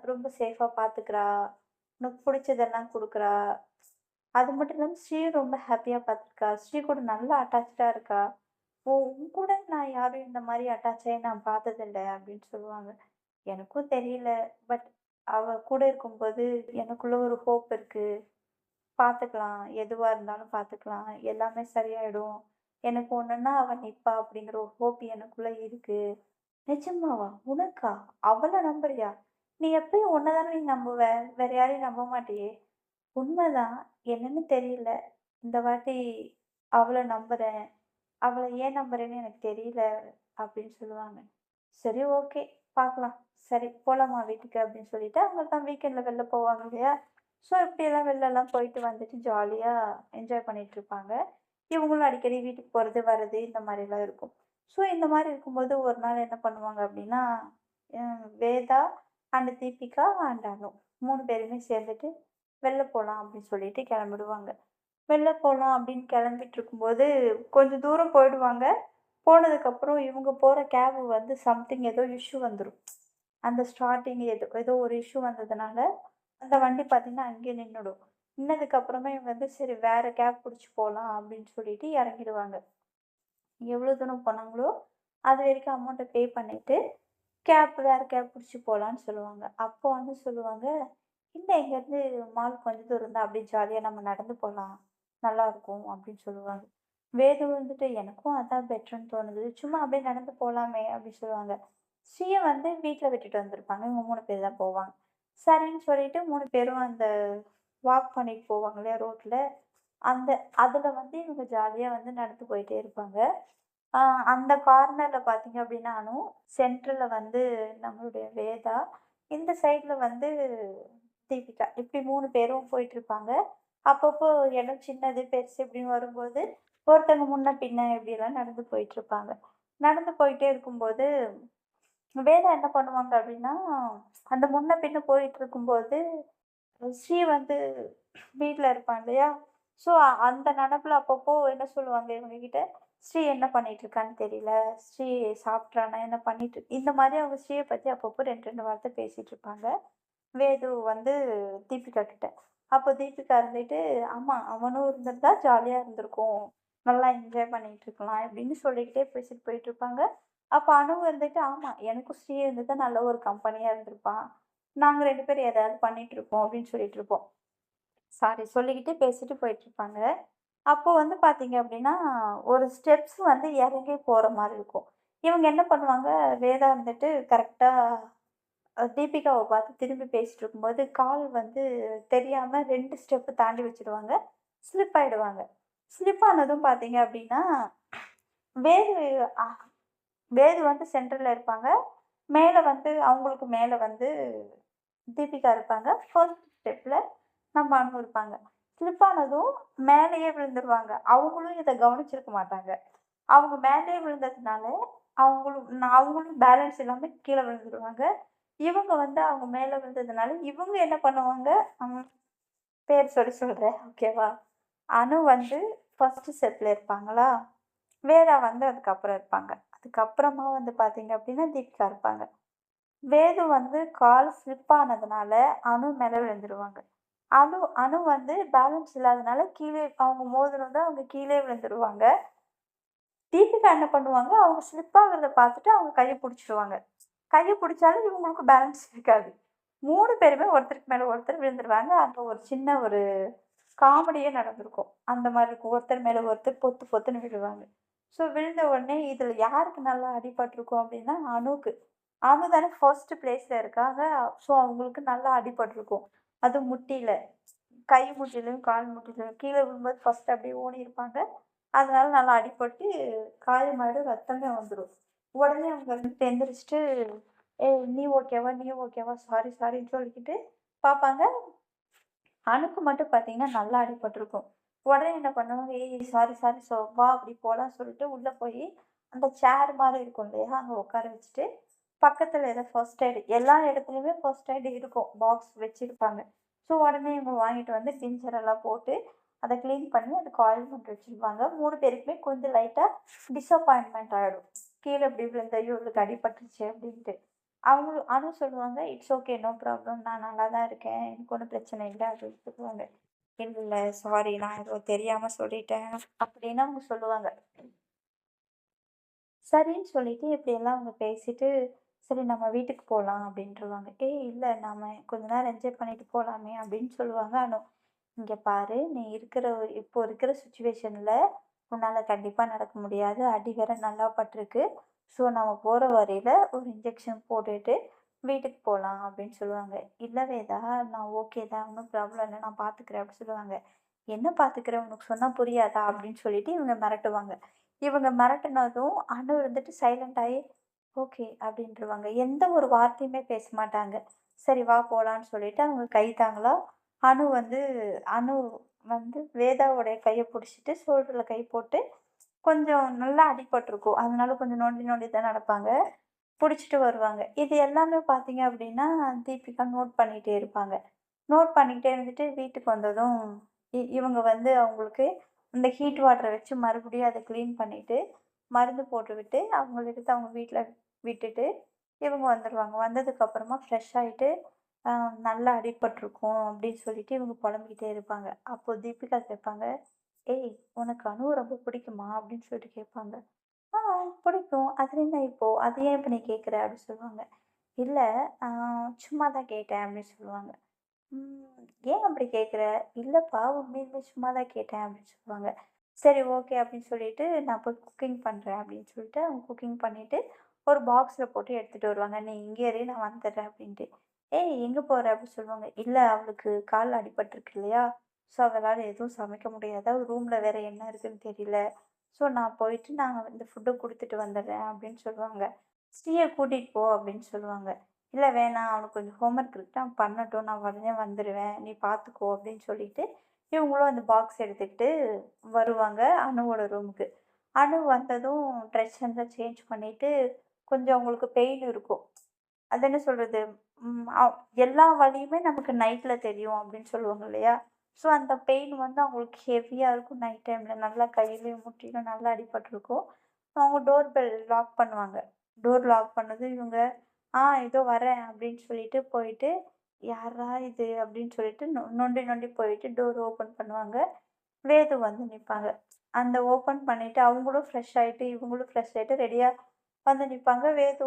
ரொம்ப சேஃபா பார்த்துக்கிறா. உனக்கு புடிச்சதெல்லாம் குடுக்குறா. அது மட்டும் இல்லாம ஸ்ரீயும் ரொம்ப ஹேப்பியா பார்த்துருக்கா. ஸ்ரீ கூட நல்லா அட்டாச்டா இருக்கா. ஓ! உன் கூட நான் யாரும் இந்த மாரி அட்டாச் ஆயி நான் பார்த்ததில்ல அப்படின்னு சொல்லுவாங்க. எனக்கும் தெரியல. பட் அவ கூட இருக்கும்போது எனக்குள்ள ஒரு ஹோப் இருக்கு. பார்த்துக்கலாம். எதுவா இருந்தாலும் பார்த்துக்கலாம். எல்லாமே சரியாயிடும். எனக்கு ஒண்ணுன்னா அவ நிப்பா அப்படிங்கிற ஒரு ஹோப் எனக்குள்ள இருக்கு. நிஜமாவா? உனக்கா? அவள நம்புறியா? நீ எப்பயும் உன்ன தானே நீ நம்புவ. வேற யாரையும் நம்ப மாட்டியே! உண்மதான். என்னன்னு தெரியல. இந்த வாட்டி அவள நம்புறேன். அவள ஏன் நம்புறேன்னு எனக்கு தெரியல அப்படின்னு சொல்லுவாங்க. சரி ஓகே பார்க்கலாம். சரி போலாமா வீட்டுக்கு அப்படின்னு சொல்லிட்டு அவங்க தான் வீக்கெண்ட்ல வெளில போவாங்க இல்லையா? ஸோ இப்படியெல்லாம் வெளிலலாம் போயிட்டு வந்துட்டு ஜாலியா என்ஜாய் பண்ணிட்டு இருப்பாங்க. இவங்களும் அடிக்கடி வீட்டுக்கு போறது, வர்றது இந்த மாரிலாம் இருக்கும். ஸோ இந்த மாரி இருக்கும்போது ஒரு நாள் என்ன பண்ணுவாங்க அப்படின்னா, வேதா அண்ட் தீபிகா அண்ட் அனு 3 பேருமே சேர்ந்துட்டு வெளில போலாம் அப்படின்னு சொல்லிட்டு கிளம்பிடுவாங்க. வெளில போலாம் அப்படின்னு கிளம்பிட்டு இருக்கும்போது, கொஞ்சம் தூரம் போயிடுவாங்க. போனதுக்கப்புறம் இவங்க போற கேப் வந்து சம்திங் ஏதோ இஷ்யூ வந்துரும். அந்த ஸ்டார்ட்டிங் ஏதோ ஏதோ ஒரு இஷ்யூ வந்ததுனால, அந்த வண்டி பார்த்தீங்கன்னா, அங்கேயே நின்னுடும். நின்னதுக்கப்புறமா இவங்க வந்து சரி வேற கேப் புடிச்சு போலாம் அப்படின்னு சொல்லிட்டு இறங்கிடுவாங்க. எவ்வளோ தூரம் போனாங்களோ, அது வரைக்கும் அமௌண்ட்ட பே பண்ணிட்டு, வேற கேப் புடிச்சு போலான்னு சொல்லுவாங்க. அப்போ வந்து சொல்லுவாங்க, "இல்ல இங்கேருந்து மால் கொஞ்சம் தூரம் தான். அப்படியே ஜாலியா நம்ம நடந்து போலாம். நல்லாருக்கும்." அப்படின்னு சொல்லுவாங்க. வேது வந்துட்டு, "எனக்கும் அதான் பெட்டர்ன்னு தோணுது. சும்மா அப்படியே நடந்து போலாமே." அப்படின்னு சொல்லுவாங்க. ஸ்ரீய வந்து வீட்ல விட்டுட்டு வந்திருப்பாங்க. இவங்க 3 பேர் தான் போவாங்க. சரின்னு சொல்லிட்டு 3 பேரும் அந்த வாக் பண்ணிட்டு போவாங்க இல்லையா ரோட்ல, அந்த அதுல வந்து இவங்க ஜாலியா வந்து நடந்து போயிட்டே இருப்பாங்க. ஆ அந்த கார்னர்ல பார்த்தீங்க அப்படின்னாலும், சென்டர்ல வந்து நம்மளுடைய வேதா, இந்த சைட்ல வந்து தீபிகா. இப்படி 3 பேரும் போயிட்டுருப்பாங்க. அப்பப்போ இடம் சின்னது, பெருசு இப்படின்னு வரும்போது, ஒருத்தங்க முன்ன, பின்ன இப்படியெல்லாம் நடந்து போயிட்டுருப்பாங்க. நடந்து போயிட்டே இருக்கும்போது, வேதா என்ன பண்ணுவாங்க அப்படின்னா, அந்த முன்ன, பின்ன போயிட்டுருக்கும்போது, ஸ்ரீ வந்து வீட்ல இருப்பான் இல்லையா? ஸோ அந்த நெனப்புல அப்பப்போ என்ன சொல்லுவாங்க இவங்ககிட்ட, "ஸ்ரீ என்ன பண்ணிட்டுருக்கான்னு தெரியல. ஸ்ரீ சாப்பிட்றானா? என்ன பண்ணிட்டு" இந்த மாரி அவங்க ஸ்ரீய பத்தி அப்பப்போ 2, 2 வார்த்தை பேசிட்டு இருப்பாங்க. வேது வந்து தீபிகா கிட்ட. அப்போ தீபிகா இருந்துட்டு, "ஆமா அவனும் இருந்திருந்தா ஜாலியா இருந்திருக்கும். நல்லா என்ஜாய் பண்ணிட்டு இருக்கலாம்." இப்படின்னு சொல்லிக்கிட்டே பேசிட்டு போயிட்டுருப்பாங்க. அப்ப அனு இருந்துட்டு, "ஆமா எனக்கும் ஸ்ரீ இருந்திருந்தா நல்ல ஒரு கம்பெனியா இருந்திருப்பான். நாங்க 2 பேரும் ஏதாவது பண்ணிட்டு இருப்போம்." அப்படின்னு சொல்லிட்டு இருப்போம். சாரி சொல்லிக்கிட்டே பேசிட்டு போயிட்டுருப்பாங்க. அப்போ வந்து பார்த்தீங்க அப்டின்னா, ஒரு ஸ்டெப்ஸ் வந்து இறங்கி போற மாரி இருக்கும். இவங்க என்ன பண்ணுவாங்க, வேதா வந்துட்டு கரெக்ட்டா தீபிகாவ பார்த்து திரும்பி பேசிட்டு இருக்கும்போது, கால் வந்து தெரியாம 2 ஸ்டெப் தாண்டி வச்சுடுவாங்க. ஸ்லிப் ஆயிடுவாங்க. ஸ்லிப் ஆனதும் பார்த்தீங்க அப்டின்னா, வேது அ வேது வந்து சென்டர்ல இருப்பாங்க. மேல வந்து அவங்களுக்கு மேல வந்து தீபிகா இருப்பாங்க. ஃபர்ஸ்ட் ஸ்டெப்ல நம்ம அனு இருப்பாங்க. ஸ்லிப் ஆனதும் மேலேயே விழுந்துருவாங்க. அவங்களும் இத கவனிச்சிருக்க மாட்டாங்க. அவங்க மேலேயே விழுந்ததுனால, அவங்களும் பேலன்ஸ் இல்லாம கீழ விழுந்துருவாங்க. இவங்க வந்து அவங்க மேல விழுந்ததுனால, இவங்க என்ன பண்ணுவாங்க, ம் பேர் சொல்லி சொல்றேன். ஓகேவா? அனு வந்து ஃபர்ஸ்ட் ஸ்டெப்ல இருப்பாங்களா? வேதா வந்து அதுக்கப்புறம் இருப்பாங்க. அதுக்கப்புறமா வந்து பார்த்தீங்க அப்டின்னா, தீபிகா இருப்பாங்க. வேது வந்து கால் ஸ்லிப் ஆனதுனால, அனு மேல விழுந்துருவாங்க. அனு வந்து பேலன்ஸ் இல்லாதனால கீழே அவங்க மோதுனதும் அவங்க கீழே விழுந்துருவாங்க. தீபிகா என்ன பண்ணுவாங்க, அவங்க ஸ்லிப் ஆகுறத பார்த்துட்டு அவங்க கைய புடிச்சுருவாங்க. கைய புடிச்சாலும் இவங்களுக்கு பேலன்ஸ் இருக்காது. 3 பேருமே ஒருத்தருக்கு மேல ஒருத்தர் விழுந்துருவாங்க. அங்க ஒரு சின்ன ஒரு காமெடியே நடந்திருக்கும். அந்த மாரி இருக்கும். ஒருத்தர் மேல ஒருத்தர் பொத்து பொத்துன்னு விழுவாங்க. ஸோ விழுந்த உடனே இதில யாருக்கு நல்லா அடிபட்டுருக்கும் அப்டின்னா, அனுக்கு. அனு தானே ஃபர்ஸ்ட் பிளேஸ்ல இருக்காங்க. ஸோ அவங்களுக்கு நல்லா அடிபட்டுருக்கும். அதுவும் முட்டியில. கை முட்டிலும், கால் முட்டிலும் கீழ விழும்போது ஃபர்ஸ்ட் அப்படியே ஊனியிருப்பாங்க. அதனால நல்லா அடிபட்டு காயமாயிடும், ரத்தமே வந்துரும். உடனே அவங்க வந்துட்டு எந்திரிச்சுட்டு, "ஏய் நீ ஓகேவா? நீ ஓகேவா? சாரி சாரின்னு" சொல்லிக்கிட்டு பாப்பாங்க. அணுக்கு மட்டும் பார்த்தீங்கன்னா, நல்லா அடிபட்டுருக்கும். உடனே என்ன பண்ணுவாங்க, "ஏய் சாரி சாரி வா அப்படி போலாம்ன்னு" சொல்லிட்டு உள்ள போயி, அந்த சேர் மாரி இருக்கும் இல்லையா? அங்க உட்கார வச்சுட்டு, பக்கத்துல ஏதோ ஃபர்ஸ்ட் எய்ட் எல்லா இடத்துலயுமே ஃபர்ஸ்ட் எய்ட் இருக்கும். பாக்ஸ் வச்சிருப்பாங்க. ஸோ உடனே இவங்க வாங்கிட்டு வந்து டிஞ்சர் எல்லாம் போட்டு, அத கிளீன் பண்ணி அதுக்கு ஆயில்மெண்ட் வச்சிருப்பாங்க. 3 பேருக்குமே கொஞ்சம் லைட்டா டிசப்பாயின்ட்மென்ட் ஆயிடும். கீழ இப்படி விழுந்து, "ஐயோ! இவளுக்கு அடிபட்டுருச்சே" அப்படின்ட்டு. அவங்களும் அனு சொல்லுவாங்க, "இட்ஸ் ஓகே. No problem. நான் நல்லா தான் இருக்கேன். எனக்கு ஒண்ணும் பிரச்சனை இல்ல." அப்படின்னு சொல்லுவாங்க. "இல்ல, இல்ல. சாரி. நான் ஏதோ தெரியாம சொல்லிட்டேன்." அப்படின்னு அவங்க சொல்லுவாங்க. சரின்னு சொல்லிட்டு இப்படியெல்லாம் அவங்க பேசிட்டு, "சரி நம்ம வீட்டுக்கு போலாம்." அப்படின்ருவாங்க. "ஏய் இல்ல நாம கொஞ்ச நேரம் என்ஜாய் பண்ணிட்டு போலாமே." அப்படின்னு சொல்லுவாங்க அனு. "இங்க பாரு, நீ இருக்கிற இப்போ இருக்கிற சிச்சுவேஷன்ல உன்னால கண்டிப்பா நடக்க முடியாது. அடி வேற நல்லா பட்டிருக்கு. ஸோ நம்ம போகிற வழியில் ஒரு இன்ஜெக்ஷன் போட்டுட்டு வீட்டுக்கு போகலாம் அப்படின்னு சொல்லுவாங்க. இல்லை வேதா, நான் ஓகே தான், ஒன்றும் ப்ராப்ளம் இல்லை, நான் பார்த்துக்கிறேன் அப்படின்னு சொல்லுவாங்க. என்ன பார்த்துக்கிறேன், உனக்கு சொன்னால் புரியாதா அப்படின்னு சொல்லிட்டு இவங்க மிரட்டுவாங்க. இவங்க மிரட்டுனதும் அனு இருந்துட்டு சைலண்ட் ஆகி ஓகே அப்படின்ட்டுருவாங்க. எந்த ஒரு வார்த்தையுமே பேச மாட்டாங்க. சரி வா போகலான்னு சொல்லிட்டு அவங்க கை தாங்களா அனு வந்து அனு வந்து வேதாவோடைய கையை பிடிச்சிட்டு ஷோல்டரில் கை போட்டு கொஞ்சம் நல்லா அடிபட்டுருக்கும். அதனால கொஞ்சம் நொண்டி நொண்டி தான் நடப்பாங்க. புடிச்சிட்டு வருவாங்க. இது எல்லாமே பார்த்தீங்க அப்படின்னா, தீபிகா நோட் பண்ணிட்டே இருப்பாங்க. நோட் பண்ணிக்கிட்டே இருந்துட்டு வீட்டுக்கு வந்ததும், இவங்க வந்து அவங்களுக்கு இந்த ஹீட் வாட்டர வச்சு மறுபடியும் அத கிளீன் பண்ணிட்டு, மருந்து போட்டுவிட்டு, அவங்கள எடுத்து அவங்க வீட்ல விட்டுட்டு, இவங்க வந்துருவாங்க. வந்ததுக்கப்புறமா ஃப்ரெஷ் ஆயிட்டு, அ நல்லா அடிபட்டுருக்கும் அப்படின்னு சொல்லிட்டு இவங்க புலம்பிக்கிட்டே இருப்பாங்க. அப்போ தீபிகா கேட்பாங்க, "ஏய்! உனக்கு அனுவ ரொம்ப பிடிக்குமா?" அப்படின்னு சொல்லிட்டு கேட்பாங்க. "ஆ பிடிக்கும். அதுல என்ன இப்போ? அது ஏன் இப்ப நீ கேட்குற?" அப்படி சொல்லுவாங்க. "இல்ல, ஆ சும்மா தான் கேட்டேன்" அப்படின்னு சொல்லுவாங்க. "ம் ஏன் அப்படி கேட்குற?" "இல்லப்பா, உண்மையிலுமே சும்மா தான் கேட்டேன்" அப்படின்னு சொல்லுவாங்க. "சரி ஓகே" அப்படின்னு சொல்லிட்டு, "நான் போய் குக்கிங் பண்றேன்" அப்படின்னு சொல்லிட்டு, அவங்க குக்கிங் பண்ணிட்டு, ஒரு பாக்ஸ்ல போட்டு எடுத்துட்டு வருவாங்க. "நீ இங்கே இரு, நான் வந்துடுறேன்" அப்படின்ட்டு. "ஏய் எங்கே போற?" அப்படின்னு சொல்லுவாங்க. "இல்ல, அவளுக்கு கால்ல அடிபட்டுருக்கு இல்லையா? ஸோ அவளால எதுவும் சமைக்க முடியாதா, ரூம்ல வேற என்ன இருக்குன்னு தெரியல. ஸோ நான் போயிட்டு நான் இந்த ஃபுட்ட குடுத்துட்டு வந்துடுறேன்" அப்படின்னு சொல்லுவாங்க. "ஸ்ரீய கூட்டிட்டு போ" அப்படின்னு சொல்லுவாங்க. "இல்ல வேணாம், அவனுக்கு கொஞ்சம் ஹோம்வொர்க் இருக்கு, அவன் பண்ணட்டும், நான் உடனே வந்துருவேன், நீ பார்த்துக்கோ" அப்படின்னு சொல்லிட்டு, இவங்களும் அந்த பாக்ஸ் எடுத்துக்கிட்டு வருவாங்க அனுவோட ரூமுக்கு. அனு வந்ததும் ட்ரெஸ் எல்லாம் சேஞ்ச் பண்ணிட்டு, கொஞ்சம் அவங்களுக்கு பெயின் இருக்கும். அது என்ன சொல்றது? ம். எல்லா வலியுமே நமக்கு நைட்ல தெரியும் அப்படின்னு சொல்லுவாங்க இல்லையா? ஸோ அந்த பெயின் வந்து அவங்களுக்கு ஹெவியா இருக்கும் நைட் டைம்ல. நல்லா கையிலயும், முட்டிலும் நல்லா அடிபட்டுருக்கும். அவங்க டோர் பெல் லாக் பண்ணுவாங்க. டோர் லாக் பண்ணதும் இவங்க, இதோ வரேன்" அப்படின்னு சொல்லிட்டு போயிட்டு, "யார்ரா இது?" அப்படின்னு சொல்லிட்டு நொண்டி நொண்டி போயிட்டு டோர் ஓப்பன் பண்ணுவாங்க. வேது வந்து நிப்பாங்க. அந்த ஓப்பன் பண்ணிட்டு அவங்களும் ஃப்ரெஷ் ஆயிட்டு, இவங்களும் ஃப்ரெஷ் ஆயிட்டு ரெடியா வந்து நிப்பாங்க. வேது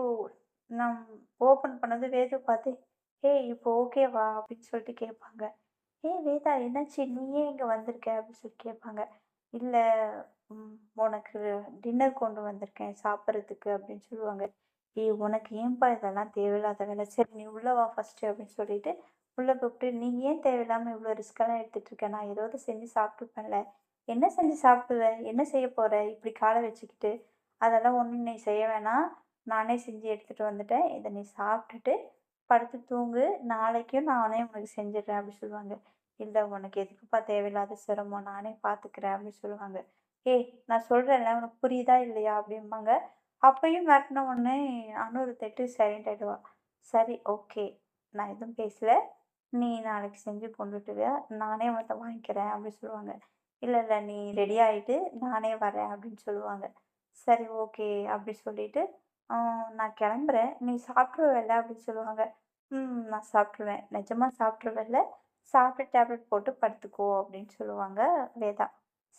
நம் ஓப்பன் பண்ணது வேது பார்த்து, "ஏய் இப்போ ஓகேவா?" அப்படின்னு சொல்லிட்டு கேட்பாங்க. "ஏய் வேதா, என்னாச்சு? நீ ஏன் இங்க வந்திருக்க?" அப்படின்னு சொல்லி கேட்பாங்க. "இல்ல, ம் உனக்கு டின்னர் கொண்டு வந்திருக்கேன் சாப்பிட்றதுக்கு" அப்படின்னு சொல்லுவாங்க. "ஏய் உனக்கு ஏன்பா இதெல்லாம் தேவையில்லாத வேலை? சரி நீ உள்ள வா ஃபர்ஸ்ட்டு" அப்படின்னு சொல்லிட்டு உள்ள கூப்பிட்டு, "நீ ஏன் தேவையில்லாம இவ்வளோ ரிஸ்க்கெல்லாம் எடுத்துட்டு இருக்க? நான் ஏதாவது செஞ்சு சாப்பிட்டுருப்பேன்ல." "என்ன செஞ்சு சாப்பிடுவ? என்ன செய்ய போற? இப்படி கால வச்சுக்கிட்டு?" "அதெல்லாம் ஒண்ணும் நீ செய்ய வேணாம். நானே செஞ்சு எடுத்துட்டு வந்துட்டேன். இத நீ சாப்பிட்டுட்டு படுத்து தூங்கு. நாளைக்கும் நானே உனக்கு செஞ்சுடுறேன்" அப்படி சொல்லுவாங்க. "இல்ல, உனக்கு எதுக்குப்பா தேவையில்லாத சிரமம்? நானே பார்த்துக்கிறேன்" அப்படின்னு சொல்லுவாங்க. "ஏய் நான் சொல்றேன்ல, உனக்கு புரியுதா இல்லையா?" அப்படிம்பாங்க. அப்பயும் மிரட்டுன உடனே அனு தட்டு சைலண்ட் ஆயிடுவா. "சரி ஓகே. நான் எதுவும் பேசல. நீ நாளைக்கு செஞ்சு கொண்டுட்டு வா. நானே உன்ட்ட வாங்கிக்கிறேன்" அப்படி சொல்லுவாங்க. "இல்ல, இல்ல, நீ ரெடி ஆயிட்டு நானே வரேன்" அப்படின்னு சொல்லுவாங்க. "சரி ஓகே" அப்படி சொல்லிட்டு, "ஆ நான் கிளம்புறேன். நீ சாப்பிட்ருவல்ல?" அப்படின்னு சொல்லுவாங்க. "ம் நான் சாப்பிட்டுருவேன். நிஜமா சாப்பிட்டுருவல்ல? சாப்பிட்டு டேப்லெட் போட்டு படுத்துக்கோ" அப்படின்னு சொல்லுவாங்க வேதா.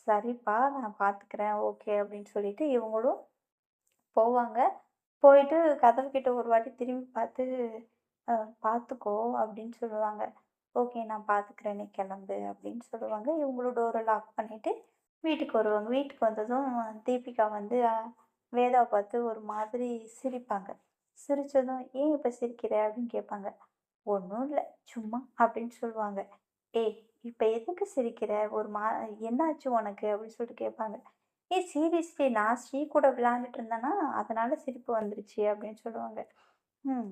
"சரிப்பா, நான் பார்த்துக்கிறேன். ஓகே" அப்படின்னு சொல்லிட்டு இவங்களும் போவாங்க. போயிட்டு கதவு கிட்ட ஒரு வாட்டி திரும்பி பார்த்து, "அ பார்த்துக்கோ" அப்படின்னு சொல்லுவாங்க. "ஓகே நான் பார்த்துக்கிறேன். நீ கிளம்பு" அப்படின்னு சொல்லுவாங்க. இவங்களும் டோர லாக் பண்ணிட்டு வீட்டுக்கு வருவாங்க. வீட்டுக்கு வந்ததும் தீபிகா வந்து வேதாவ பார்த்து ஒரு மாதிரி சிரிப்பாங்க. சிரிச்சதும், "ஏன் இப்ப சிரிக்கிற?" அப்படின்னு கேட்பாங்க. "ஒண்ணும் இல்ல, சும்மா" அப்படின்னு சொல்லுவாங்க. "ஏய் இப்ப எதுக்கு சிரிக்கிற? ஒரு என்னாச்சு உனக்கு?" அப்படின்னு சொல்லிட்டு கேட்பாங்க. "ஏய் சீரியஸ்லி, நான் ஸ்ரீ கூட விளையாண்டுட்டு இருந்தேனா, அதனால சிரிப்பு வந்துருச்சு" அப்படின்னு சொல்லுவாங்க.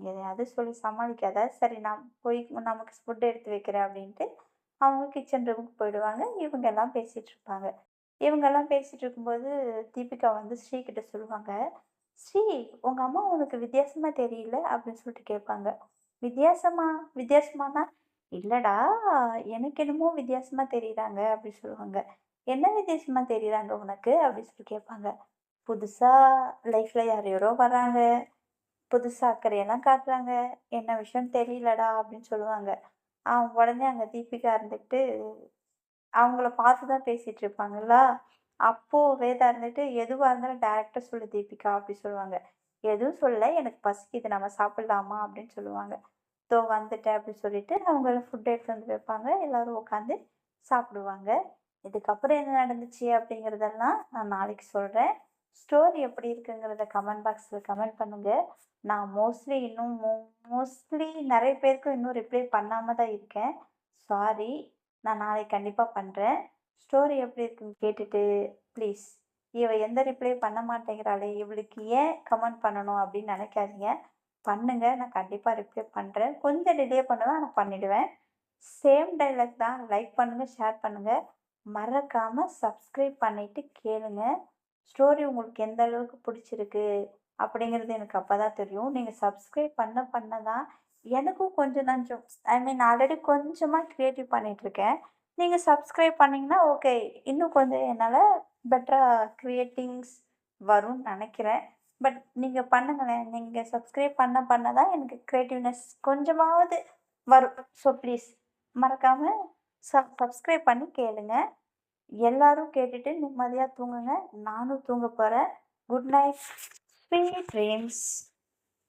எதையாவது சொல்லி சமாளிக்காத. சரி நான் போய் நமக்கு ஃபுட் எடுத்து வைக்கிறேன் அப்படின்ட்டு, அவங்க கிச்சன் ரூமுக்கு போயிடுவாங்க. இவங்கெல்லாம் பேசிட்டு இருப்பாங்க. இவங்கெல்லாம் பேசிட்டு இருக்கும்போது, தீபிகா வந்து ஸ்ரீ கிட்ட சொல்லுவாங்க. "ஸ்ரீ, உங்க அம்மா உனக்கு வித்தியாசமா தெரியல?" அப்படின்னு சொல்லிட்டு கேட்பாங்க. "வித்தியாசமா? வித்தியாசமானா?" "இல்லடா, எனக்கு என்னமோ வித்தியாசமா தெரியிறாங்க" அப்படி சொல்லுவாங்க. "என்ன வித்தியாசமா தெரியிறாங்க உனக்கு?" அப்படின்னு சொல்லி கேட்பாங்க. "புதுசா லைஃப்ல யார் யாரோ வராங்க. புதுசா அக்கறையெல்லாம் காட்டுறாங்க. என்ன விஷயம்னு தெரியலடா" அப்படின்னு சொல்லுவாங்க. உடனே அங்க தீபிகா இருந்துகிட்டு, அவங்கள பார்த்து தான் பேசிட்டு இருப்பாங்களா, அப்போ வேதா இருந்துட்டு, "எதுவா இருந்தாலும் டைரக்ட்டா சொல்லு தீபிகா" அப்படி சொல்லுவாங்க. "எதுவும் சொல்லல. எனக்கு பசிக்குது. நம்ம சாப்பிடலாமா?" அப்படின்னு சொல்லுவாங்க. "இதோ வந்துட்டேன்" அப்படின்னு சொல்லிட்டு அவங்க ஃபுட் எடுத்து வந்து வைப்பாங்க. எல்லாரும் உட்காந்து சாப்பிடுவாங்க. இதுக்கப்புறம் என்ன நடந்துச்சு அப்படிங்கிறதெல்லாம் நான் நாளைக்கு சொல்றேன். ஸ்டோரி எப்படி இருக்குங்கிறத கமெண்ட் பாக்ஸில் கமெண்ட் பண்ணுங்கள். நான் மோஸ்ட்லி நிறைய பேருக்கு இன்னும் ரிப்ளை பண்ணாமல் தான் இருக்கேன். சாரி. நான் நாளைக்கு கண்டிப்பாக பண்ணுறேன். ஸ்டோரி எப்படி இருக்குன்னு கேட்டுட்டு ப்ளீஸ் இவ எந்த ரிப்ளை பண்ண மாட்டேங்கிறாளே, இவளுக்கு ஏன் கமெண்ட் பண்ணணும் அப்படின்னு நினைக்காதீங்க. பண்ணுங்க. நான் கண்டிப்பாக ரிப்ளை பண்ணுறேன். கொஞ்சம் டிலே பண்ணுவேன், ஆனால் பண்ணிடுவேன். சேம் டைலாக் தான். லைக் பண்ணுங்கள், ஷேர் பண்ணுங்கள். மறக்காமல் சப்ஸ்கிரைப் பண்ணிவிட்டு கேளுங்க. ஸ்டோரி உங்களுக்கு எந்த அளவுக்கு பிடிச்சிருக்கு அப்படிங்கிறது எனக்கு அப்போ தான் தெரியும். நீங்கள் சப்ஸ்கிரைப் பண்ண தான் எனக்கும் கொஞ்சம் நஞ்சம் ஆல்ரெடி கொஞ்சமாக க்ரியேட்டிவ் பண்ணிகிட்ருக்கேன். நீங்கள் சப்ஸ்கிரைப் பண்ணிங்கன்னா ஓகே, இன்னும் கொஞ்சம் என்னால் பெட்டராக க்ரியேட்டிங்ஸ் வரும்னு நினைக்கிறேன். பட் நீங்கள் பண்ணுங்களேன். நீங்கள் சப்ஸ்கிரைப் பண்ண தான் எனக்கு க்ரியேட்டிவ்னஸ் கொஞ்சமாவது வரும். ஸோ ப்ளீஸ் மறக்காமல் சப்ஸ்கிரைப் பண்ணி கேளுங்க. எல்லாரும் கேட்டுட்டு நிம்மதியாக தூங்குங்க. நானும் தூங்க போகிறேன். Good night, sweet dreams.